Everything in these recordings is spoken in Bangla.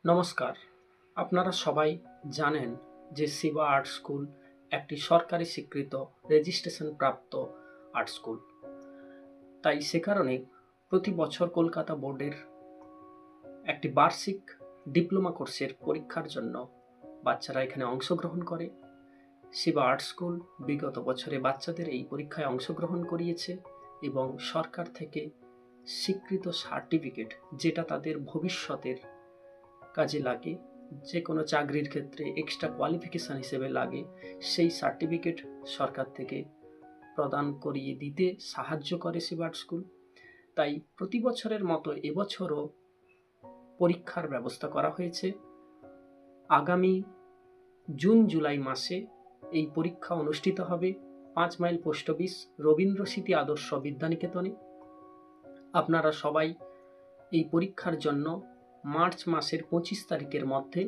নমস্কার। আপনারা সবাই জানেন যে শিবা আর্ট স্কুল একটি সরকারি স্বীকৃত রেজিস্ট্রেশন প্রাপ্ত আর্ট স্কুল। তাই সে কারণে প্রতি বছর কলকাতা বোর্ডের একটি বার্ষিক ডিপ্লোমা কোর্সের পরীক্ষার জন্য বাচ্চারা এখানে অংশগ্রহণ করে। শিবা আর্ট স্কুল বিগত বছরে বাচ্চাদের এই পরীক্ষায় অংশগ্রহণ করিয়েছে এবং সরকার থেকে স্বীকৃত সার্টিফিকেট, যেটা তাদের ভবিষ্যতের কাজে লাগে, যে কোনো চাকরির ক্ষেত্রে এক্সট্রা কোয়ালিফিকেশান হিসেবে লাগে, সেই সার্টিফিকেট সরকার থেকে প্রদান করিয়ে দিতে সাহায্য করে শিবা আর্ট স্কুল। তাই প্রতি বছরের মতো এবছরও পরীক্ষার ব্যবস্থা করা হয়েছে। আগামী জুন জুলাই মাসে এই পরীক্ষা অনুষ্ঠিত হবে 5 মাইল পোস্ট অফিস রবীন্দ্র স্মৃতি আদর্শ বিদ্যানিকেতনে। আপনারা সবাই এই পরীক্ষার জন্য মার্চ মাসের 25 তারিখের মধ্যে,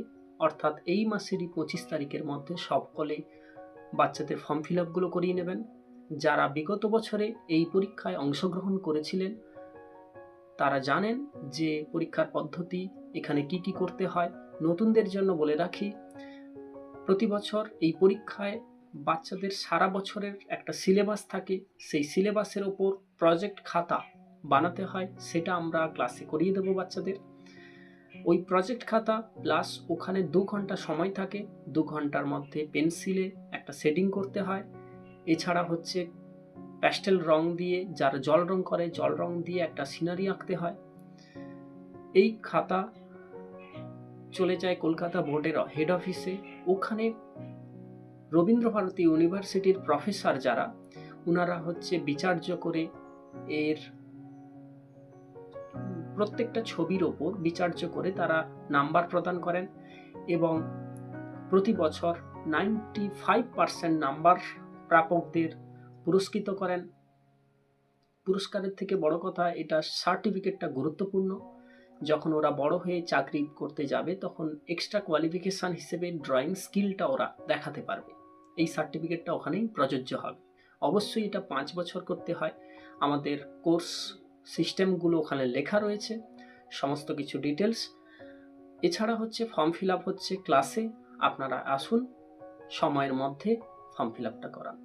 অর্থাৎ এই মাসেরই 25 তারিখের মধ্যে সকলে বাচ্চাদের ফর্ম ফিল আপগুলো করিয়ে নেবেন। যারা বিগত বছরে এই পরীক্ষায় অংশগ্রহণ করেছিলেন তারা জানেন যে পরীক্ষার পদ্ধতি, এখানে কি কি করতে হয়। নতুনদের জন্য বলে রাখি, প্রতি বছর এই পরীক্ষায় বাচ্চাদের সারা বছরের একটা সিলেবাস থাকে, সেই সিলেবাসের ওপর প্রজেক্ট খাতা বানাতে হয়, সেটা আমরা ক্লাসে করিয়ে দেবো বাচ্চাদের। ওই প্রজেক্ট খাতা প্লাস ওখানে 2 ঘন্টা সময় থাকে, 2 ঘন্টার মধ্যে পেন্সিলে একটা শেডিং করতে হয়। এছাড়া হচ্ছে প্যাস্টেল রং দিয়ে, যারা জল রং করে, জল রং দিয়ে একটা সিনারি আঁকতে হয়। এই খাতা চলে যায় কলকাতা বোর্ডের হেড অফিসে। ওখানে রবীন্দ্রভারতী ইউনিভার্সিটির প্রফেসর যারা, ওনারা হচ্ছে বিচার্য করে এর প্রত্যেকটা ছবির ওপর বিচার্য করে তারা নাম্বার প্রদান করেন এবং প্রতি বছর 95% নাম্বার প্রাপকদের পুরস্কৃত করেন। পুরস্কারের থেকে বড় কথা, এটা সার্টিফিকেটটা গুরুত্বপূর্ণ। যখন ওরা বড় হয়ে চাকরি করতে যাবে তখন এক্সট্রা কোয়ালিফিকেশান হিসেবে ড্রয়িং স্কিলটা ওরা দেখাতে পারবে। এই সার্টিফিকেটটা ওখানেই প্রযোজ্য হবে। অবশ্যই এটা 5 বছর করতে হয়। আমাদের কোর্স সিস্টেমগুলো ওখানে লেখা রয়েছে, সমস্ত কিছু ডিটেলস। এছাড়া হচ্ছে ফর্ম ফিল আপ হচ্ছে ক্লাসে, আপনারা আসুন, সময়ের মধ্যে ফর্ম ফিল আপটা করান।